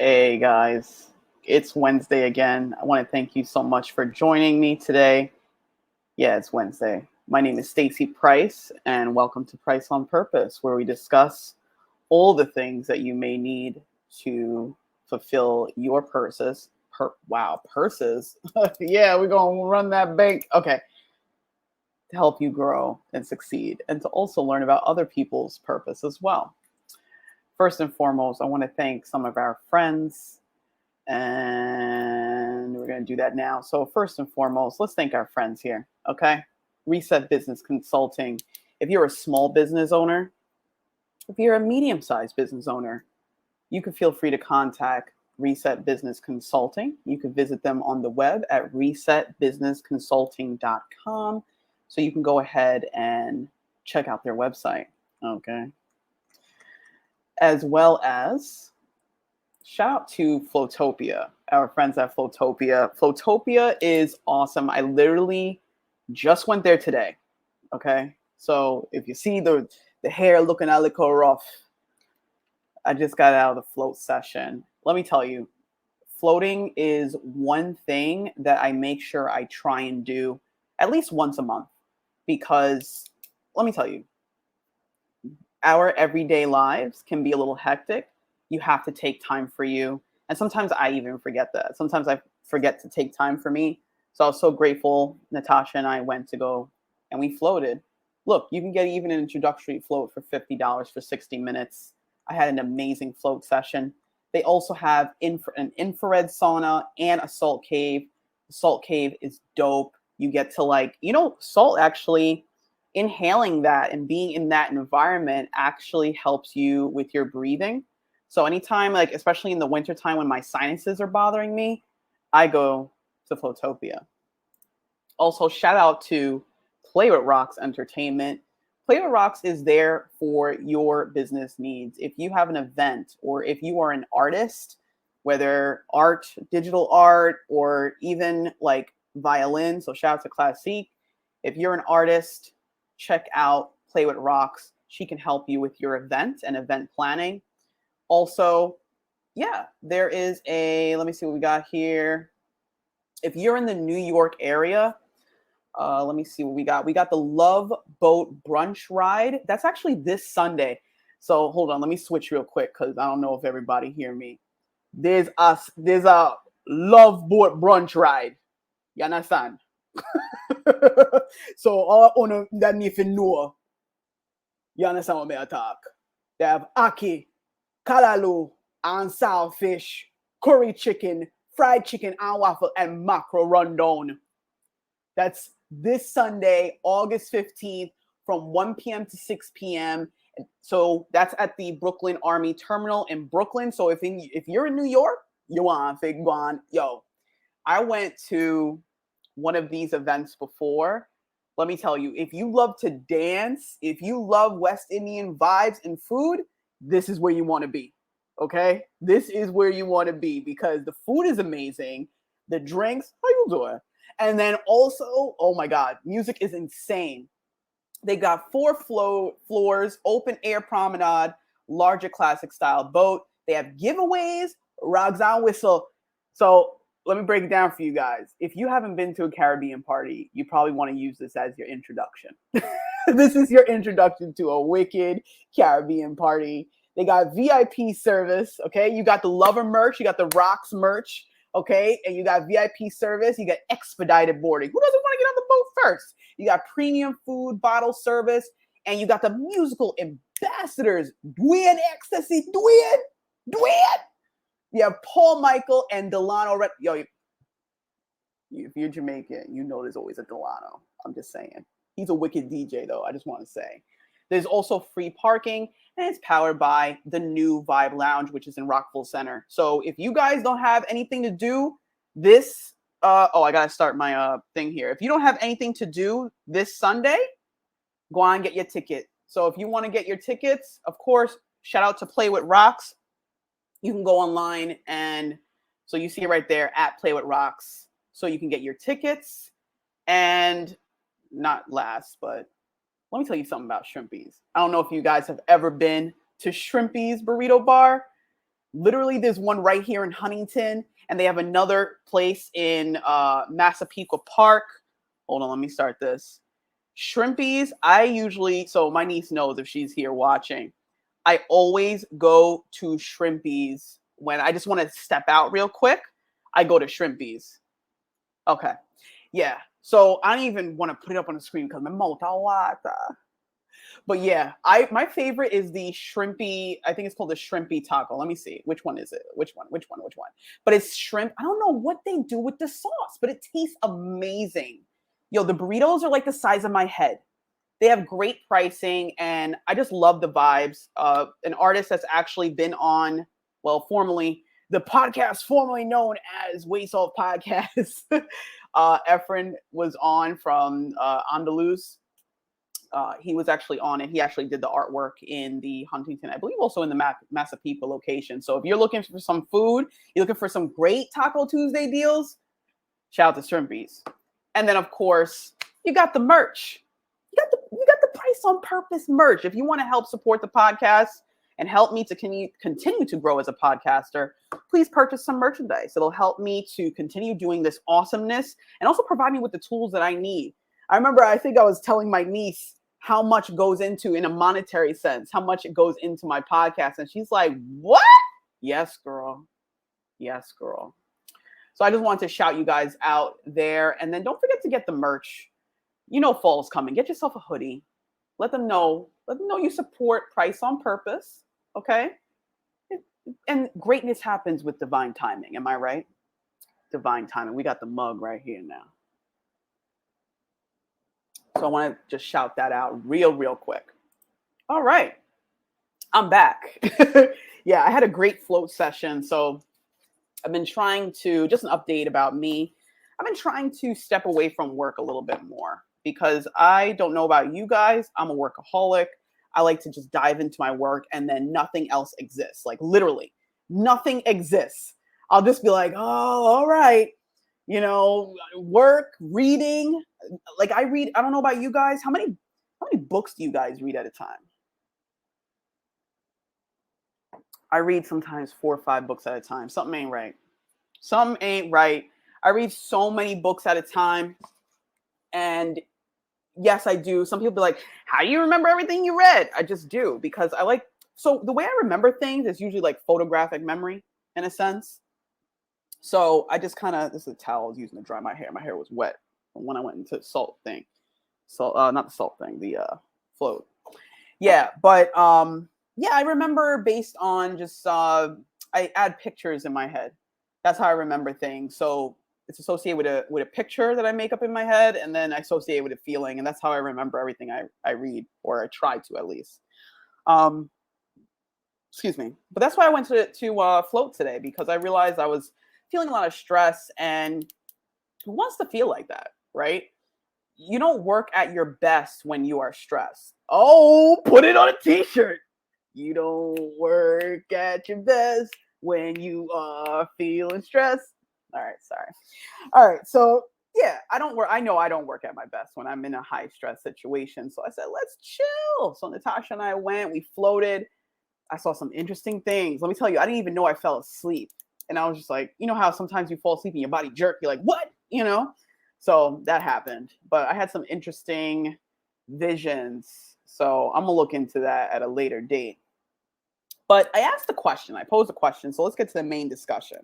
Hey guys, it's Wednesday again. I want to thank you so much for joining me today. Yeah, it's Wednesday. My name is Stacy Price, and welcome to Price on Purpose, where we discuss all the things that you may need to fulfill your purses. Purses. Yeah, we're going to run that bank. Okay. To help you grow and succeed, and to also learn about other people's purpose as well. First and foremost, I want to thank some of our friends, and we're going to do that now. So first and foremost, let's thank our friends here, okay? Reset Business Consulting. If you're a small business owner, if you're a medium-sized business owner, you can feel free to contact Reset Business Consulting. You can visit them on the web at resetbusinessconsulting.com. So you can go ahead and check out their website, okay? As well as shout out to Floatopia, our friends at Floatopia. Floatopia is awesome. I literally just went there today, okay? So if you see the hair looking a little rough, I just got out of the float session. Let me tell you, floating is one thing that I make sure I try and do at least once a month, because let me tell you, our everyday lives can be a little hectic. You have to take time for you. And sometimes I even forget that. Sometimes I forget to take time for me. So I was so grateful Natasha and I went to go and we floated. Look, you can get even an introductory float for $50 for 60 minutes. I had an amazing float session. They also have an infrared sauna and a salt cave. The salt cave is dope. You get to salt actually, inhaling that and being in that environment actually helps you with your breathing. So anytime, especially in the wintertime when my sinuses are bothering me, I go to Floatopia. Also, shout out to Play with Rocks Entertainment. Play with Rocks is there for your business needs. If you have an event or if you are an artist, whether art, digital art, or even like violin, so shout out to Classique. If you're an artist, check out Play with Rocks. She can help you with your event and event planning. Also, yeah, there is let me see what we got here. If you're in the New York area, let me see what we got. We got the Love Boat Brunch Ride. That's actually this Sunday. So hold on, let me switch real quick because I don't know if everybody hear me. There's a Love Boat Brunch Ride. You understand? So all on that need to know. You understand what I talk? They have ackee, kalalu, and saltfish, curry chicken, fried chicken and waffle, and mackerel rundown. That's this Sunday, August 15th, from 1 p.m. to 6 p.m. So that's at the Brooklyn Army Terminal in Brooklyn. So if you're in New York, you want to go on. Yo, I went to one of these events before. Let me tell you, if you love to dance, if you love West Indian vibes and food, this is where you want to be. Okay? This is where you want to be because the food is amazing. The drinks, how you doing? And then also, oh my God, music is insane. They got 4 floors, open air promenade, larger classic style boat. They have giveaways, rogs on whistle. So let me break it down for you guys. If you haven't been to a Caribbean party, you probably want to use this as your introduction. This is your introduction to a wicked Caribbean party. They got VIP service, okay? You got the Lover merch, you got the Rocks merch, okay? And you got VIP service, you got expedited boarding. Who doesn't want to get on the boat first? You got premium food, bottle service, and you got the musical ambassadors, Dwayne Ecstasy, Dwayne. You have Paul Michael and Delano. Yo, if you're Jamaican, you know there's always a Delano. I'm just saying. He's a wicked DJ, though. I just want to say. There's also free parking, and it's powered by the new Vibe Lounge, which is in Rockville Center. So if you guys don't have anything to do this, I got to start my thing here. If you don't have anything to do this Sunday, go on and get your ticket. So if you want to get your tickets, of course, shout out to Play with Rocks. You can go online and so you see it right there at Play with Rocks. So you can get your tickets. And not last, but let me tell you something about Shrimpies. I don't know if you guys have ever been to Shrimpies Burrito Bar. Literally, there's one right here in Huntington, and they have another place in Massapequa Park. Hold on, let me start this. Shrimpies, so my niece knows if she's here watching, I always go to Shrimpies when I just want to step out real quick. I go to Shrimpies. Okay. Yeah. So I don't even want to put it up on the screen because my mouth water. But yeah, my favorite is the shrimpy. I think it's called the shrimpy taco. Let me see. Which one is it? Which one? But it's shrimp. I don't know what they do with the sauce, but it tastes amazing. Yo, the burritos are like the size of my head. They have great pricing, and I just love the vibes. An artist that's actually been on, well, formerly, the podcast formerly known as Waste Off Podcast. Efren was on from Andalus. He was actually on it. He actually did the artwork in the Huntington, I believe also in the Massapequa location. So if you're looking for some food, you're looking for some great Taco Tuesday deals, shout out to Shrimpies. And then, of course, you got the merch. You got the Price on Purpose merch. If you want to help support the podcast and help me to continue to grow as a podcaster, please purchase some merchandise. It'll help me to continue doing this awesomeness and also provide me with the tools that I need. I think I was telling my niece how much goes into, in a monetary sense, how much it goes into my podcast. And she's like, what? Yes, girl. Yes, girl. So I just wanted to shout you guys out there. And then don't forget to get the merch. You know fall's coming. Get yourself a hoodie. Let them know you support Price on Purpose. Okay? And greatness happens with divine timing. Am I right? Divine timing. We got the mug right here now. So I want to just shout that out real quick. All right. I'm back. Yeah, I had a great float session. So I've been trying to, just an update about me. I've been trying to step away from work a little bit more because I don't know about you guys. I'm a workaholic. I like to just dive into my work and then nothing else exists. Like literally nothing exists. I'll just be like, oh, all right. You know, work, reading. Like I don't know about you guys. How many books do you guys read at a time? I read sometimes 4 or 5 books at a time. Something ain't right. Something ain't right. I read so many books at a time. And yes, I do. Some people be like, how do you remember everything you read? I just do because so the way I remember things is usually like photographic memory in a sense. So I just this is a towel I was using to dry my hair. My hair was wet when I went into the salt thing. So not the salt thing, the float. Yeah, but yeah, I remember based on just I add pictures in my head. That's how I remember things. So it's associated with a picture that I make up in my head, and then I associate with a feeling, and that's how I remember everything I read, or I try to at least. Excuse me. But that's why I went to float today, because I realized I was feeling a lot of stress, and who wants to feel like that, right? You don't work at your best when you are stressed. Oh, put it on a t-shirt. You don't work at your best when you are feeling stressed. All right, sorry. All right, so yeah, I know I don't work at my best when I'm in a high stress situation. So I said, let's chill. So Natasha and I went, we floated. I saw some interesting things. Let me tell you, I didn't even know I fell asleep. And I was just like, you know how sometimes you fall asleep and your body jerk, you're like, what? You know? So that happened. But I had some interesting visions. So I'm gonna look into that at a later date. But I asked the question, I posed a question. So let's get to the main discussion.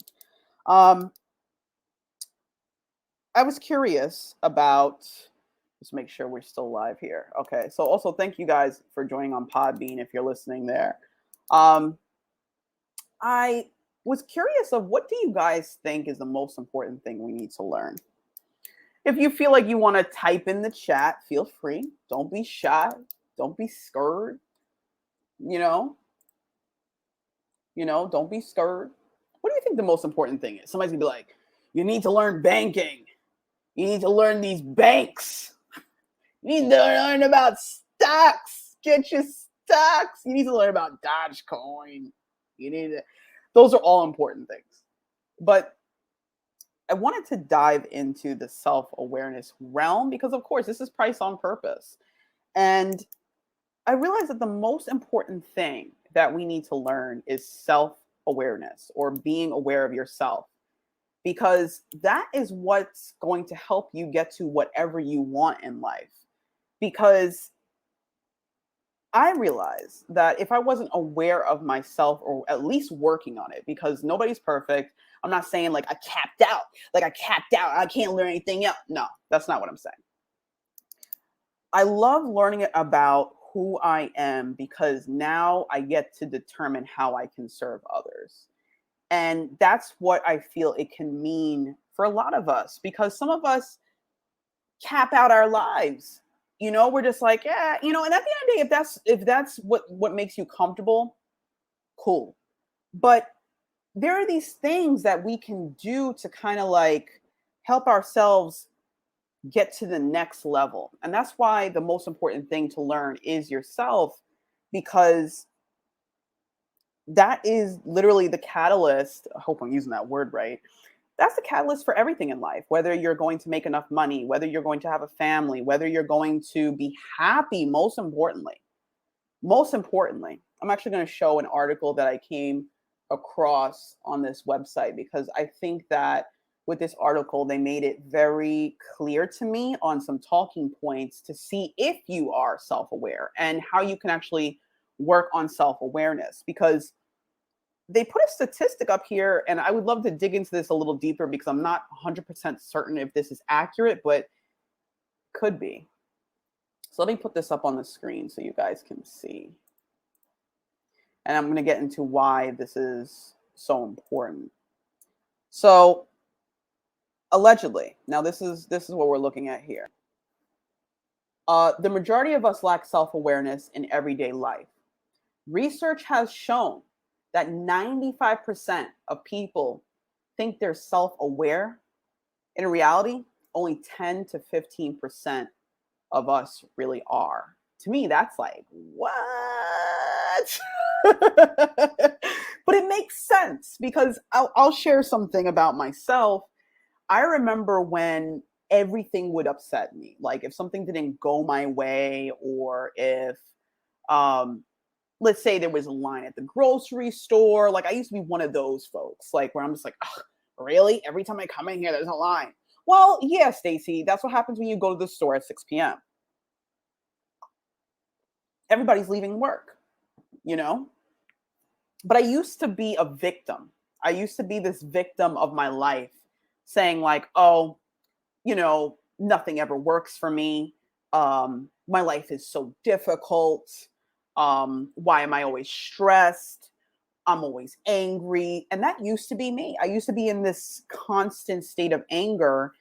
I was curious about, just make sure we're still live here. Okay, so also thank you guys for joining on Podbean if you're listening there. I was curious of, what do you guys think is the most important thing we need to learn? If you feel like you want to type in the chat, feel free. Don't be shy. Don't be scared. You know, don't be scared. What do you think the most important thing is? Somebody's gonna be like, you need to learn banking. You need to learn these banks. You need to learn about stocks. Get your stocks. You need to learn about Dogecoin. Those are all important things. But I wanted to dive into the self-awareness realm because, of course, this is Price on Purpose. And I realized that the most important thing that we need to learn is self-awareness. self-awareness or being aware of yourself, because that is what's going to help you get to whatever you want in life. Because I realized that if I wasn't aware of myself, or at least working on it, because nobody's perfect. I'm not saying like I capped out, I can't learn anything else. No, that's not what I'm saying. I love learning about who I am because now I get to determine how I can serve others. And that's what I feel it can mean for a lot of us, because some of us cap out our lives. We're just like, yeah, and at the end of the day, if that's what makes you comfortable, cool. But there are these things that we can do to kind of like help ourselves get to the next level. And that's why the most important thing to learn is yourself, because that is literally the catalyst. I hope I'm using that word right. That's the catalyst for everything in life, whether you're going to make enough money, whether you're going to have a family, whether you're going to be happy. Most importantly, I'm actually going to show an article that I came across on this website, because I think that with this article, they made it very clear to me on some talking points to see if you are self-aware and how you can actually work on self-awareness. Because they put a statistic up here, and I would love to dig into this a little deeper because I'm not 100% certain if this is accurate, but could be. So let me put this up on the screen so you guys can see. And I'm going to get into why this is so important. So allegedly, now this is what we're looking at here. The majority of us lack self-awareness in everyday life. Research has shown that 95% of people think they're self-aware. In reality, only 10 to 15% of us really are. To me, that's like, what? But it makes sense, because I'll share something about myself. I remember when everything would upset me. Like if something didn't go my way, or if, let's say there was a line at the grocery store. Like I used to be one of those folks, like where I'm just like, really? Every time I come in here, there's a line. Well, yeah, Stacy, that's what happens when you go to the store at 6 p.m. Everybody's leaving work, But I used to be a victim. I used to be this victim of my life, saying like, oh, nothing ever works for me. My life is so difficult. Why am I always stressed? I'm always angry. And that used to be me. I used to be in this constant state of anger,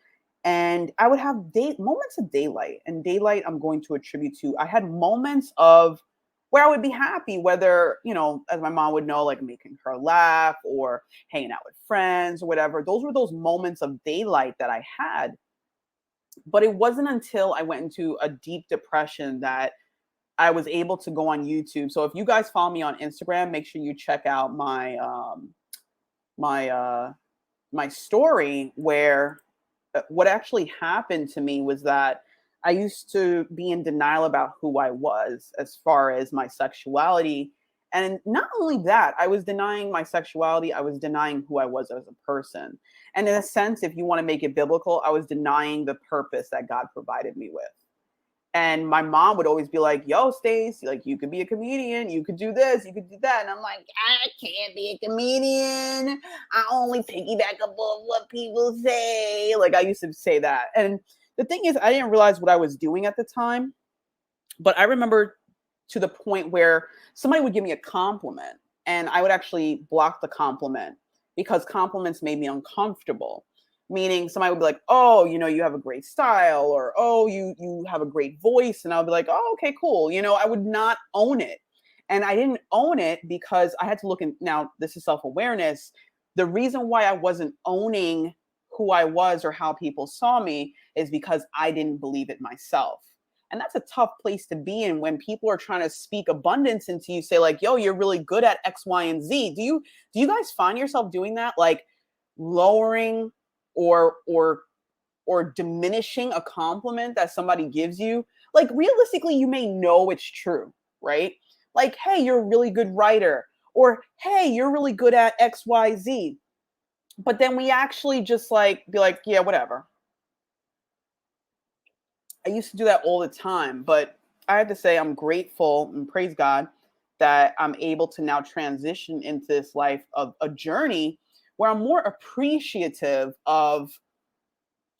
and I would have moments of daylight. And daylight, I'm going to attribute to, I had moments of where I would be happy, whether, as my mom would know, like making her laugh or hanging out with friends or whatever. Those were those moments of daylight that I had. But it wasn't until I went into a deep depression that I was able to go on YouTube. So if you guys follow me on Instagram, make sure you check out my my story, where what actually happened to me was that I used to be in denial about who I was as far as my sexuality. And not only that, I was denying my sexuality, I was denying who I was as a person. And in a sense, if you want to make it biblical, I was denying the purpose that God provided me with. And my mom would always be like, yo, Stace, like you could be a comedian, you could do this, you could do that. And I'm like, I can't be a comedian. I only piggyback up on what people say. Like I used to say that. And the thing is, I didn't realize what I was doing at the time. But I remember to the point where somebody would give me a compliment and I would actually block the compliment because compliments made me uncomfortable. Meaning somebody would be like, oh, you have a great style, or, oh, you have a great voice. And I'll be like, oh, okay, cool. I would not own it. And I didn't own it because I had to look in. Now, this is self-awareness. The reason why I wasn't owning who I was or how people saw me is because I didn't believe it myself. And that's a tough place to be in when people are trying to speak abundance into you, say like, yo, you're really good at X, Y, and Z. Do you guys find yourself doing that? Like lowering or diminishing a compliment that somebody gives you? Like realistically, you may know it's true, right? Like, hey, you're a really good writer, Or, hey, you're really good at XYZ. But then we actually just like be like, yeah, whatever. I used to do that all the time, but I have to say I'm grateful and praise God that I'm able to now transition into this life of a journey where I'm more appreciative of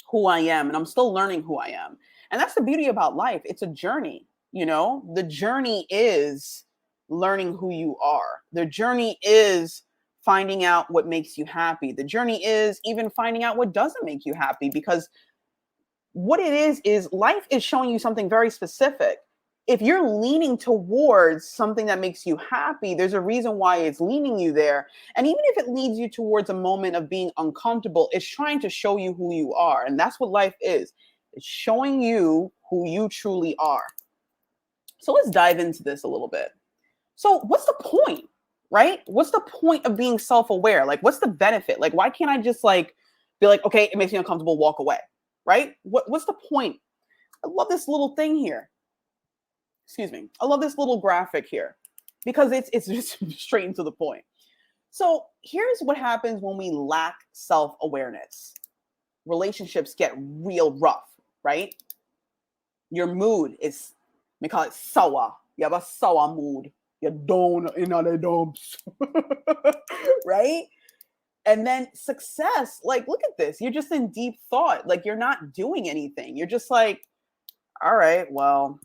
who I am, and I'm still learning who I am. And that's the beauty about life. It's a journey, you know? The journey is learning who you are. The journey is finding out what makes you happy. The journey is even finding out what doesn't make you happy, because what it is life is showing you something very specific. If you're leaning towards something that makes you happy, there's a reason why it's leaning you there. And even if it leads you towards a moment of being uncomfortable, it's trying to show you who you are. And that's what life is. It's showing you who you truly are. So let's dive into this a little bit. So what's the point, right? What's the point of being self-aware? Like, what's the benefit? Like, why can't I just like be like, okay, it makes me uncomfortable, walk away, right? What's the point? I love this little thing here. Excuse me. I love this little graphic here because it's just straight into the point. So here's what happens when we lack self-awareness. Relationships get real rough, right? Your mood is, we call it sour. You have a sour mood. You're down in the dumps, right? And then success, like, look at this. You're just in deep thought. Like, you're not doing anything. You're just like, all right, well,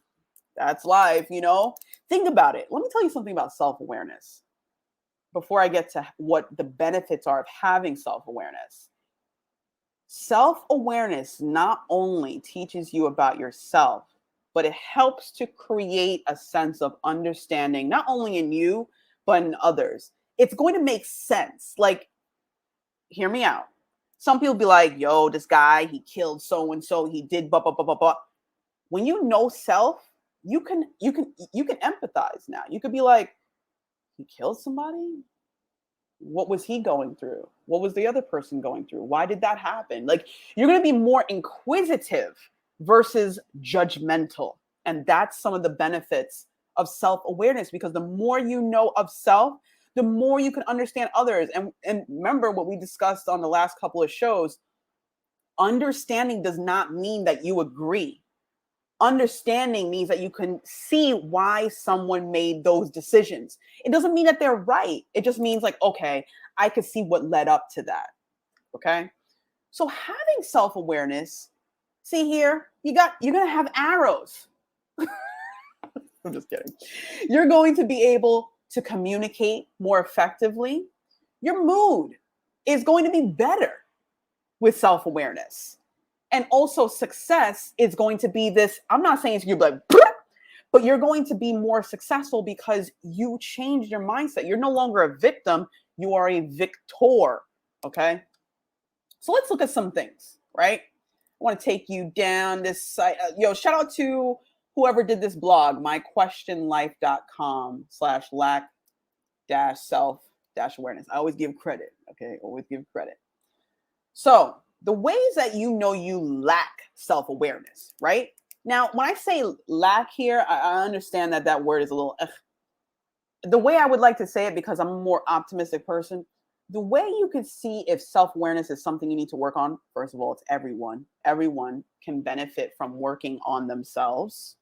that's life, you know? Think about it. Let me tell you something about self-awareness before I get to what the benefits are of having self-awareness. Self-awareness not only teaches you about yourself, but it helps to create a sense of understanding, not only in you, but in others. It's going to make sense. Like, hear me out. Some people be like, yo, this guy, he killed so-and-so, he did blah, blah, blah, blah, blah. When you know self, you can empathize now. You could be like, he killed somebody? What was he going through? What was the other person going through? Why did that happen? Like, you're going to be more inquisitive versus judgmental. And that's some of the benefits of self-awareness, because the more you know of self, the more you can understand others. And remember what we discussed on the last couple of shows, understanding does not mean that you agree. Understanding means that you can see why someone made those decisions. It doesn't mean that they're right. It just means like, okay, I could see what led up to that. Okay. So having self-awareness, see here, you're going to have arrows. I'm just kidding. You're going to be able to communicate more effectively. Your mood is going to be better with self-awareness. And also success is going to be this, I'm not saying it's you're like, but you're going to be more successful because you changed your mindset. You're no longer a victim, you are a victor, okay? So let's look at some things, right? I want to take you down this site. Shout out to whoever did this blog, myquestionlife.com/lack-self-awareness. I always give credit, okay? Always give credit. So the ways that you know you lack self-awareness, right? Now, when I say lack here, I understand that word is a little, the way I would like to say it, because I'm a more optimistic person, the way you can see if self-awareness is something you need to work on, first of all, it's everyone. Everyone can benefit from working on themselves.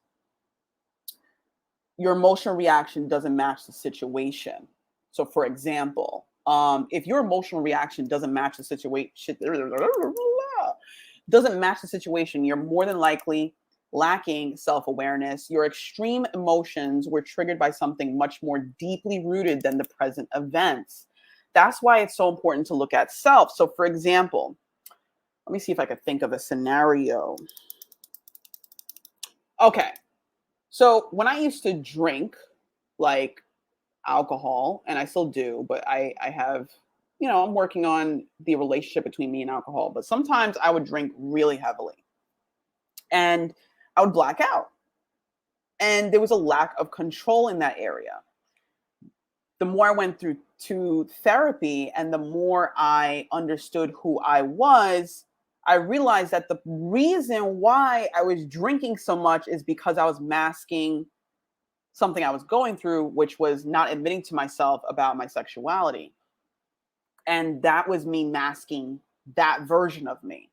Your emotional reaction doesn't match the situation. So for example, if your emotional reaction doesn't match the situation, you're more than likely lacking self-awareness. Your extreme emotions were triggered by something much more deeply rooted than the present events. That's why it's so important to look at self. So for example, let me see if I could think of a scenario. Okay. So when I used to drink, like, alcohol, and I still do, but I have, I'm working on the relationship between me and alcohol, but sometimes I would drink really heavily and I would black out. And there was a lack of control in that area. The more I went through to therapy and the more I understood who I was, I realized that the reason why I was drinking so much is because I was masking something I was going through, which was not admitting to myself about my sexuality. And that was me masking that version of me.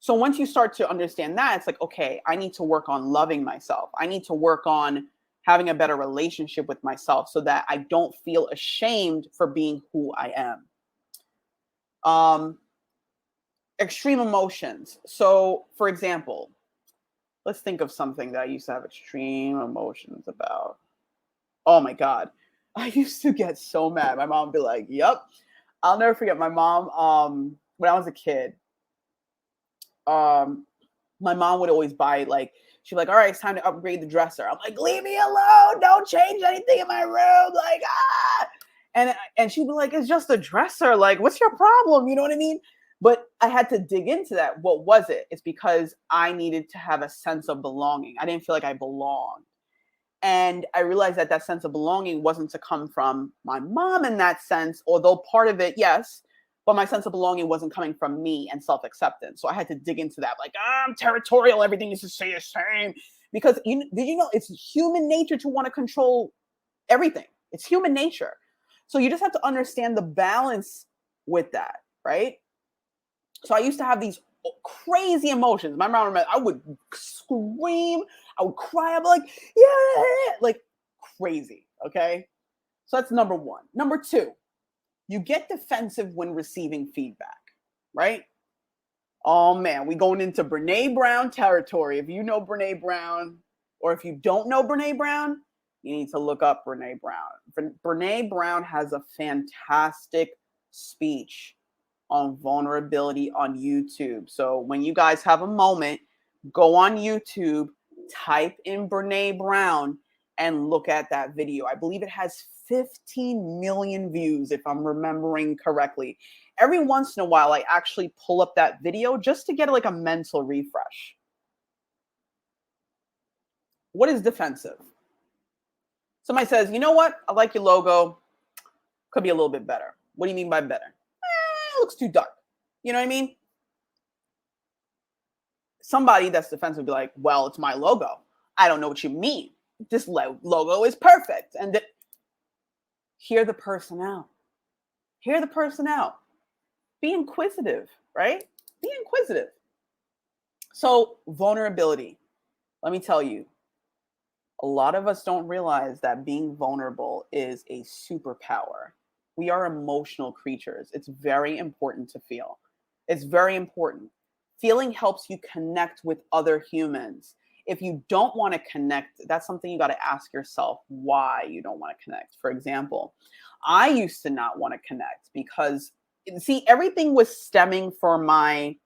So once you start to understand that, it's like, okay, I need to work on loving myself. I need to work on having a better relationship with myself so that I don't feel ashamed for being who I am. Extreme emotions. So, for example, let's think of something that I used to have extreme emotions about. Oh my God. I used to get so mad. My mom would be like, yep. I'll never forget my mom, when I was a kid, my mom would always buy, like, she'd be like, all right, it's time to upgrade the dresser. I'm like, leave me alone. Don't change anything in my room. Like, ah. And she'd be like, it's just a dresser. Like, what's your problem? You know what I mean? But I had to dig into that. What was it? It's because I needed to have a sense of belonging. I didn't feel like I belonged. And I realized that that sense of belonging wasn't to come from my mom in that sense, although part of it, yes, but my sense of belonging wasn't coming from me and self-acceptance. So I had to dig into that, like, I'm territorial, everything is to stay the same. Because did you know it's human nature to want to control everything? It's human nature. So you just have to understand the balance with that, right? So I used to have these crazy emotions. My mom, I would scream, I would cry, I'd be like, yeah, like crazy, okay? So that's number one. Number two, you get defensive when receiving feedback, right? Oh man, we going into Brene Brown territory. If you know Brene Brown, or if you don't know Brene Brown, you need to look up Brene Brown. Brene Brown has a fantastic speech on vulnerability on YouTube. So when you guys have a moment, go on YouTube, type in Brene Brown, and look at that video. I believe it has 15 million views, if I'm remembering correctly. Every once in a while, I actually pull up that video just to get like a mental refresh. What is defensive? Somebody says, you know what? I like your logo. Could be a little bit better. What do you mean by better? It looks too dark. You know what I mean? Somebody that's defensive would be like, well, it's my logo. I don't know what you mean. This logo is perfect. And hear the person out. Hear the person out. Be inquisitive, right? Be inquisitive. So vulnerability. Let me tell you, a lot of us don't realize that being vulnerable is a superpower. We are emotional creatures. It's very important to feel. It's very important. Feeling helps you connect with other humans. If you don't want to connect, that's something you got to ask yourself why you don't want to connect. For example, I used to not want to connect because, see, everything was stemming from my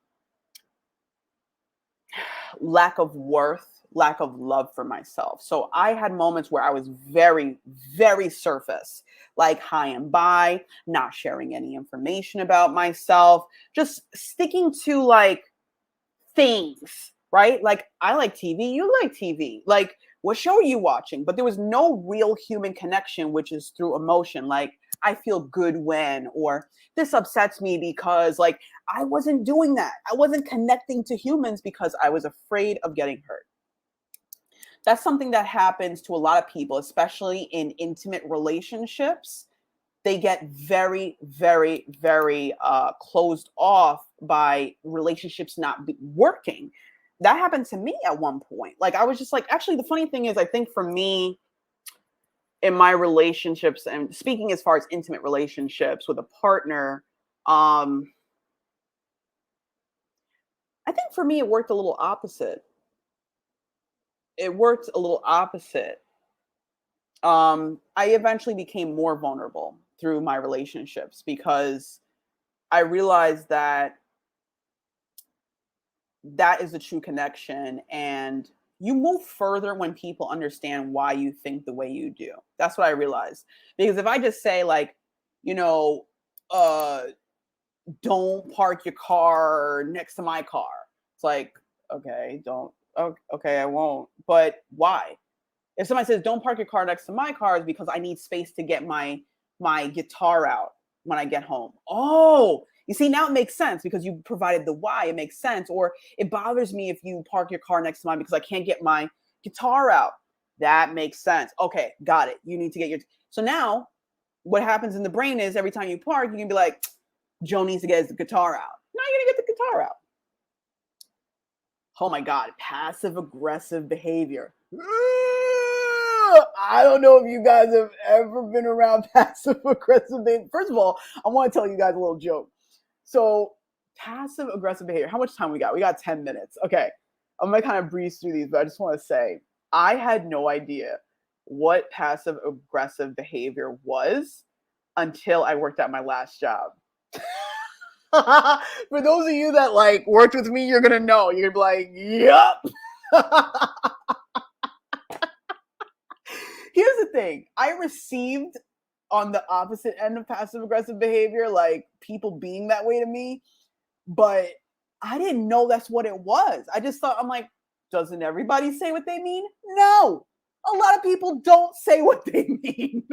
lack of worth, lack of love for myself. So I had moments where I was very, very surface, like high and by, not sharing any information about myself, just sticking to like things, right? Like, I like TV, you like TV. Like, what show are you watching? But there was no real human connection, which is through emotion. Like, I feel good when, or this upsets me because, like, I wasn't doing that. I wasn't connecting to humans because I was afraid of getting hurt. That's something that happens to a lot of people, especially in intimate relationships. They get very, very, very closed off by relationships not working. That happened to me at one point. Like, I was just like, actually, the funny thing is, I think for me, in my relationships, and speaking as far as intimate relationships with a partner, I think for me, it worked a little opposite. It worked a little opposite. I eventually became more vulnerable through my relationships because I realized that that is the true connection, and you move further when people understand why you think the way you do. That's what I realized. Because if I just say, like, you know, don't park your car next to my car, it's like, okay, don't, okay, I won't. But why? If somebody says don't park your car next to my car, is because I need space to get my guitar out when I get home. Oh, you see, now it makes sense because you provided the why. It makes sense. Or it bothers me if you park your car next to mine because I can't get my guitar out. That makes sense. Okay, got it. You need to get your. So now, what happens in the brain is every time you park, you can be like, Joe needs to get his guitar out. Now you're gonna get the guitar out. Oh my God, passive aggressive behavior. I don't know if you guys have ever been around passive aggressive behavior. First of all, I want to tell you guys a little joke. So, passive aggressive behavior. How much time we got? We got 10 minutes. Okay. I'm going to kind of breeze through these, but I just want to say I had no idea what passive aggressive behavior was until I worked at my last job. For those of you that like worked with me, you're gonna know. You're gonna be like, "Yup." Here's the thing: I received on the opposite end of passive aggressive behavior, like people being that way to me, but I didn't know that's what it was. I just thought, I'm like, doesn't everybody say what they mean? No, a lot of people don't say what they mean.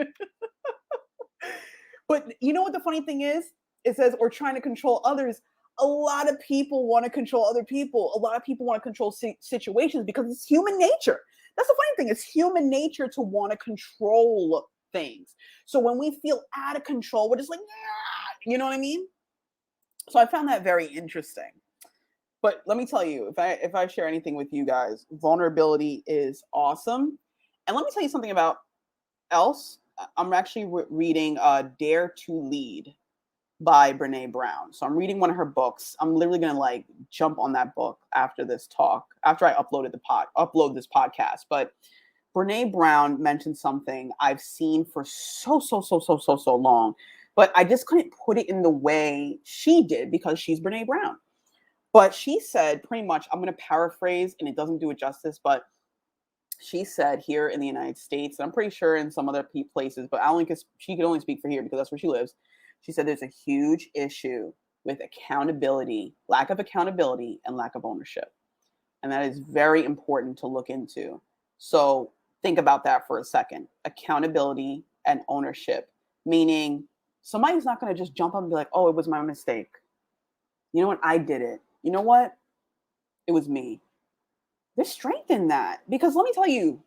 But you know what the funny thing is? It says, or trying to control others. A lot of people want to control other people. A lot of people want to control situations because it's human nature. That's the funny thing. It's human nature to want to control things. So when we feel out of control, we're just like, nah, you know what I mean? So I found that very interesting. But let me tell you, if I share anything with you guys, vulnerability is awesome. And let me tell you something about else. I'm actually reading Dare to Lead by Brene Brown. So I'm reading one of her books. I'm literally going to like jump on that book after this talk, after I upload this podcast. But Brene Brown mentioned something I've seen for so long, but I just couldn't put it in the way she did because she's Brene Brown. But she said pretty much, I'm going to paraphrase and it doesn't do it justice, but she said here in the United States, and I'm pretty sure in some other places, but she could only speak for here because that's where she lives. She said there's a huge issue with accountability, lack of accountability, and lack of ownership. And that is very important to look into. So think about that for a second. Accountability and ownership, meaning somebody's not going to just jump up and be like, oh, it was my mistake. You know what? I did it. You know what? It was me. There's strength in that because let me tell you,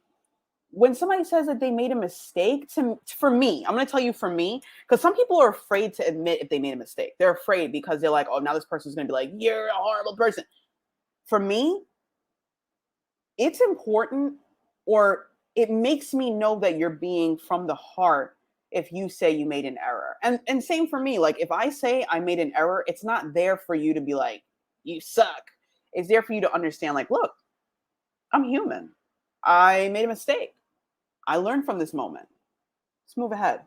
when somebody says that they made a mistake, for me, I'm going to tell you for me, because some people are afraid to admit if they made a mistake. They're afraid because they're like, oh, now this person's going to be like, you're a horrible person. For me, it's important, or it makes me know that you're being from the heart if you say you made an error. And same for me. Like if I say I made an error, it's not there for you to be like, you suck. It's there for you to understand, like, look, I'm human. I made a mistake. I learned from this moment. Let's move ahead.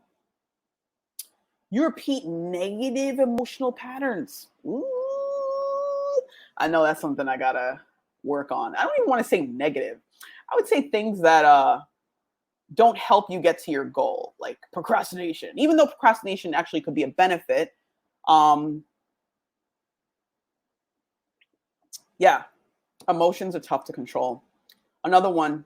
You repeat negative emotional patterns. Ooh, I know that's something I gotta work on. I don't even want to say negative. I would say things that don't help you get to your goal, like procrastination. Even though procrastination actually could be a benefit, yeah, emotions are tough to control. Another one,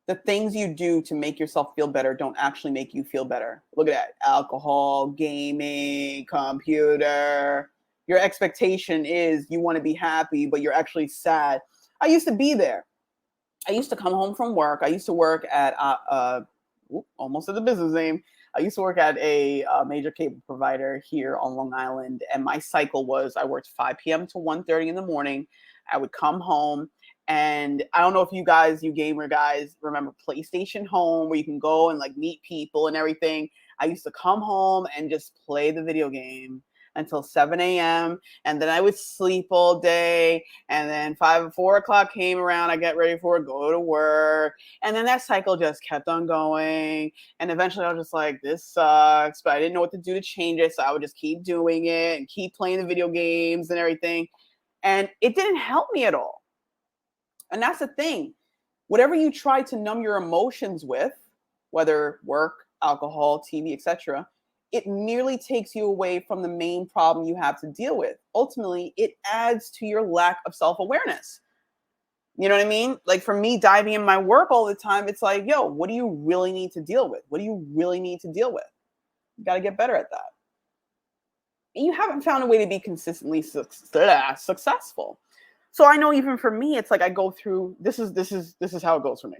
the things you do to make yourself feel better don't actually make you feel better. Look at that. Alcohol, gaming, computer. Your expectation is you want to be happy, but you're actually sad. I used to be there. I used to come home from work. I used to work at, almost at the business name. I used to work at a major cable provider here on Long Island. And my cycle was I worked 5 p.m. to 1:30 in the morning. I would come home. And I don't know if you gamer guys remember PlayStation Home, where you can go and like meet people and everything. I used to come home and just play the video game until 7 a.m. And then I would sleep all day. And then 4 o'clock came around. I get ready for it, go to work. And then that cycle just kept on going. And eventually I was just like, this sucks. But I didn't know what to do to change it. So I would just keep doing it and keep playing the video games and everything. And it didn't help me at all. And that's the thing. Whatever you try to numb your emotions with, whether work, alcohol, TV, etc., it merely takes you away from the main problem you have to deal with. Ultimately, it adds to your lack of self-awareness. You know what I mean? Like for me, diving in my work all the time, it's like, yo, what do you really need to deal with? What do you really need to deal with? You got to get better at that. And you haven't found a way to be consistently successful. So I know even for me, it's like I go through, this is how it goes for me.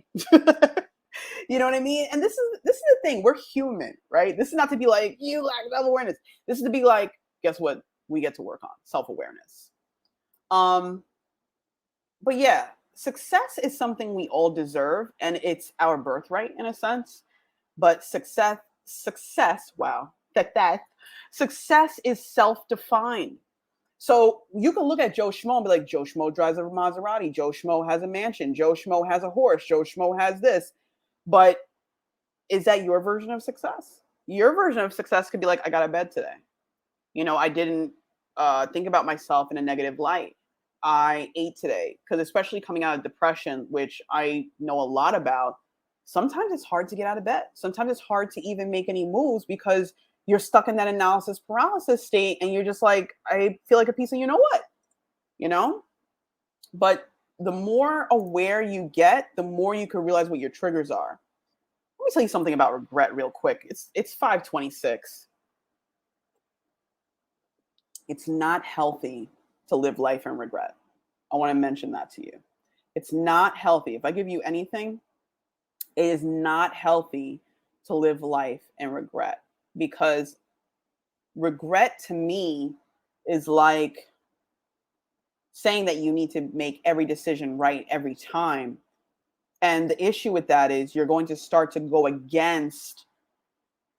You know what I mean? And this is the thing. We're human, right? This is not to be like, you lack self-awareness. This is to be like, guess what? We get to work on self-awareness. But yeah, success is something we all deserve, and it's our birthright in a sense. But wow, success is self-defined. So you can look at Joe Schmo and be like, Joe Schmo drives a Maserati. Joe Schmo has a mansion. Joe Schmo has a horse. Joe Schmo has this. But is that your version of success? Your version of success could be like, I got out of bed today. I didn't think about myself in a negative light. I ate today. Because especially coming out of depression, which I know a lot about, sometimes it's hard to get out of bed. Sometimes it's hard to even make any moves because you're stuck in that analysis paralysis state and you're just like, I feel like a piece of you know what. But the more aware you get, the more you can realize what your triggers are. Let me tell you something about regret real quick. It's 5:26. It's not healthy to live life in regret. I want to mention that to you. It's not healthy. If I give you anything, it is not healthy to live life in regret, because regret to me is like saying that you need to make every decision right every time. And the issue with that is you're going to start to go against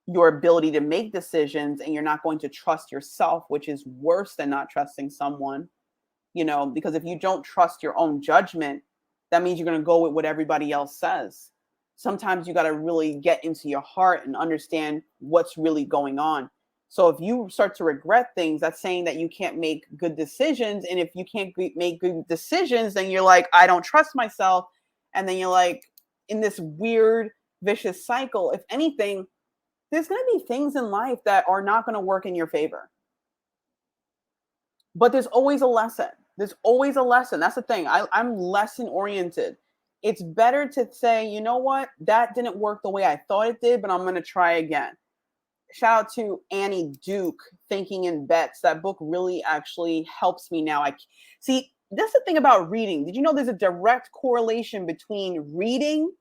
your ability to make decisions, and you're not going to trust yourself, which is worse than not trusting someone, because if you don't trust your own judgment, that means you're going to go with what everybody else says. Sometimes you got to really get into your heart and understand what's really going on. So if you start to regret things, that's saying that you can't make good decisions. And if you can't make good decisions, then you're like, I don't trust myself. And then you're like in this weird, vicious cycle. If anything, there's going to be things in life that are not going to work in your favor. But there's always a lesson. There's always a lesson. That's the thing. I'm lesson oriented. It's better to say, you know what? That didn't work the way I thought it did, but I'm going to try again. Shout out to Annie Duke, Thinking in Bets. That book really actually helps me now. See, that's the thing about reading. Did you know there's a direct correlation between reading,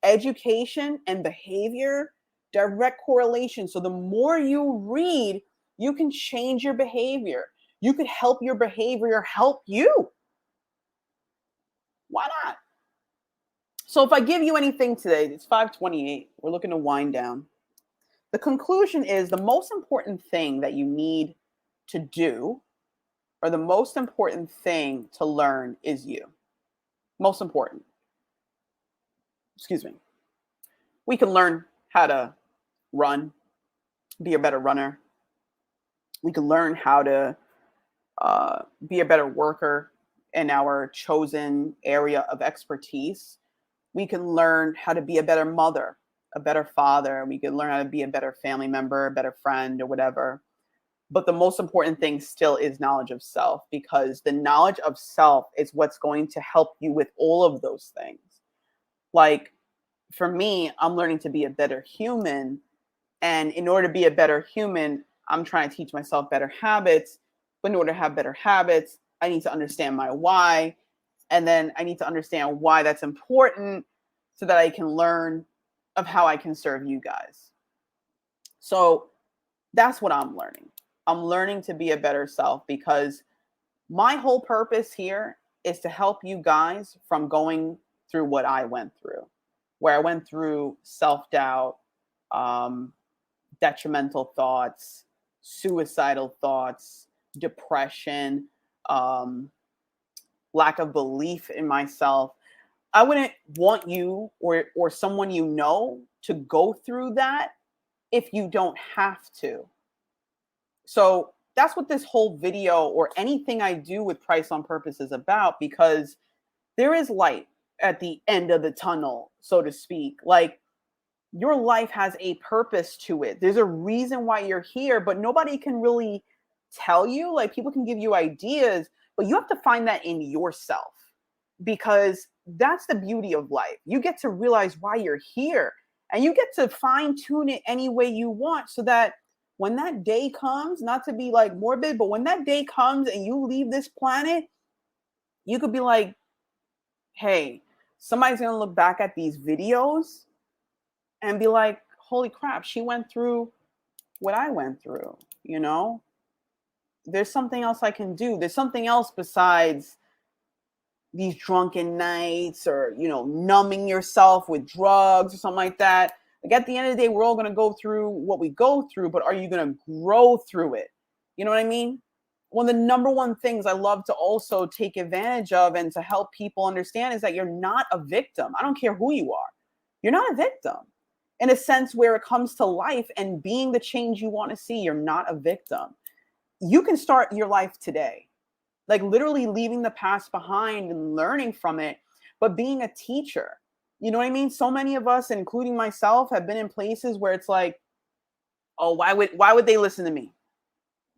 education, and behavior? Direct correlation. So the more you read, you can change your behavior. You could help your behavior help you. Why not? So if I give you anything today, it's 5:28. We're looking to wind down. The conclusion is the most important thing that you need to do, or the most important thing to learn, is you. Most important. Excuse me. We can learn how to run, be a better runner. We can learn how to be a better worker in our chosen area of expertise. We can learn how to be a better mother, a better father. We can learn how to be a better family member, a better friend, or whatever. But the most important thing still is knowledge of self, because the knowledge of self is what's going to help you with all of those things. Like for me, I'm learning to be a better human. And in order to be a better human, I'm trying to teach myself better habits. But in order to have better habits, I need to understand my why. And then I need to understand why that's important so that I can learn of how I can serve you guys. So that's what I'm learning. I'm learning to be a better self, because my whole purpose here is to help you guys from going through what I went through, where I went through self-doubt, detrimental thoughts, suicidal thoughts, depression, lack of belief in myself. I wouldn't want you or someone you know to go through that if you don't have to. So that's what this whole video or anything I do with Price on Purpose is about, because there is light at the end of the tunnel, so to speak. Like, your life has a purpose to it. There's a reason why you're here, but nobody can really tell you. Like, people can give you ideas, but you have to find that in yourself, because that's the beauty of life. You get to realize why you're here, and you get to fine tune it any way you want, so that when that day comes, not to be like morbid, but when that day comes and you leave this planet, you could be like, hey, somebody's going to look back at these videos and be like, holy crap, she went through what I went through, you know? There's something else I can do. There's something else besides these drunken nights or, you know, numbing yourself with drugs or something like that. Like at the end of the day, we're all going to go through what we go through, but are you going to grow through it? You know what I mean? One of the number one things I love to also take advantage of and to help people understand is that you're not a victim. I don't care who you are. You're not a victim in a sense where it comes to life and being the change you want to see. You're not a victim. You can start your life today. Like literally leaving the past behind and learning from it, but being a teacher. You know what I mean? So many of us, including myself, have been in places where it's like, oh, why would they listen to me?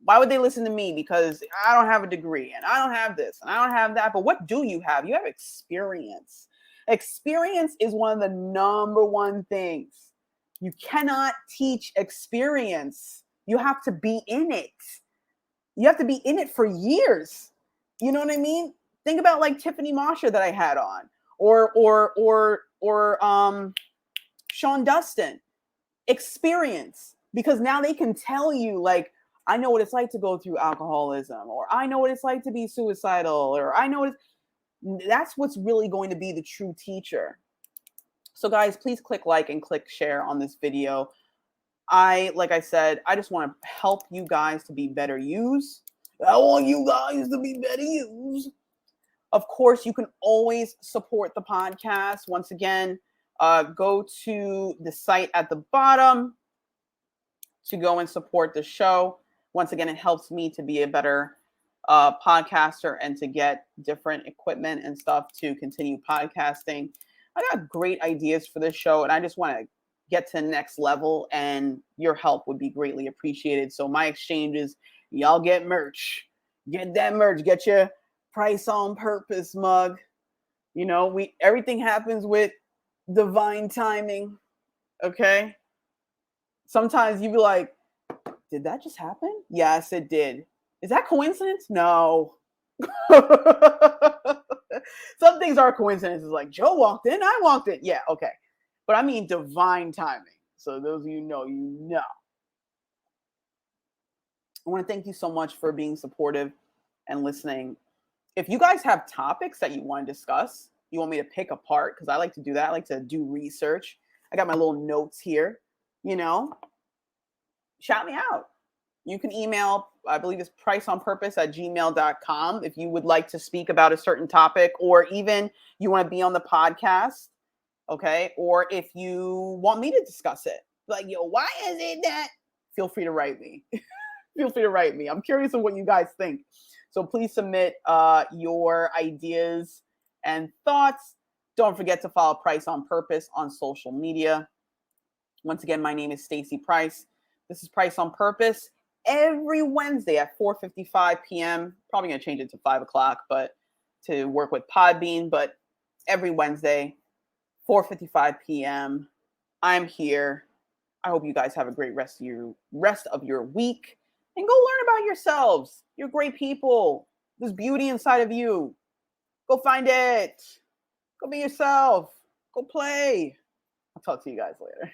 Why would they listen to me? Because I don't have a degree and I don't have this and I don't have that. But what do you have? You have experience. Experience is one of the number one things. You cannot teach experience. You have to be in it. You have to be in it for years. You know what I mean? Think about like Tiffany Masha that I had on, or Sean Dustin. Experience, because now they can tell you like, I know what it's like to go through alcoholism, or I know what it's like to be suicidal, or I know that's what's really going to be the true teacher. So guys, please click like and click share on this video. Like I said, I just want to help you guys to be better yous. I want you guys to be better yous. Of course, you can always support the podcast. Once again, go to the site at the bottom to go and support the show. Once again, it helps me to be a better podcaster and to get different equipment and stuff to continue podcasting. I got great ideas for this show, and I just want to get to the next level, and your help would be greatly appreciated. So my exchanges, y'all get merch. Get that merch. Get your Price on Purpose mug. You know, everything happens with divine timing. Okay? Sometimes you be like, did that just happen? Yes, it did. Is that coincidence? No. Some things are coincidences, like Joe walked in, I walked in. Yeah, okay. But I mean divine timing. So those of you know, you know. I want to thank you so much for being supportive and listening. If you guys have topics that you want to discuss, you want me to pick apart, because I like to do that. I like to do research. I got my little notes here, you know. Shout me out. You can email, I believe it's priceonpurpose@gmail.com if you would like to speak about a certain topic, or even you want to be on the podcast, okay? Or if you want me to discuss it, like, yo, why is it that? Feel free to write me. Feel free to write me. I'm curious of what you guys think. So please submit your ideas and thoughts. Don't forget to follow Price on Purpose on social media. Once again, my name is Stacey Price. This is Price on Purpose. Every Wednesday at 4:55 p.m. Probably going to change it to 5 o'clock, but to work with Podbean. But every Wednesday, 4:55 p.m. I'm here. I hope you guys have a great rest of your week. And go learn about yourselves. You're great people. There's beauty inside of you. Go find it. Go be yourself. Go play. I'll talk to you guys later.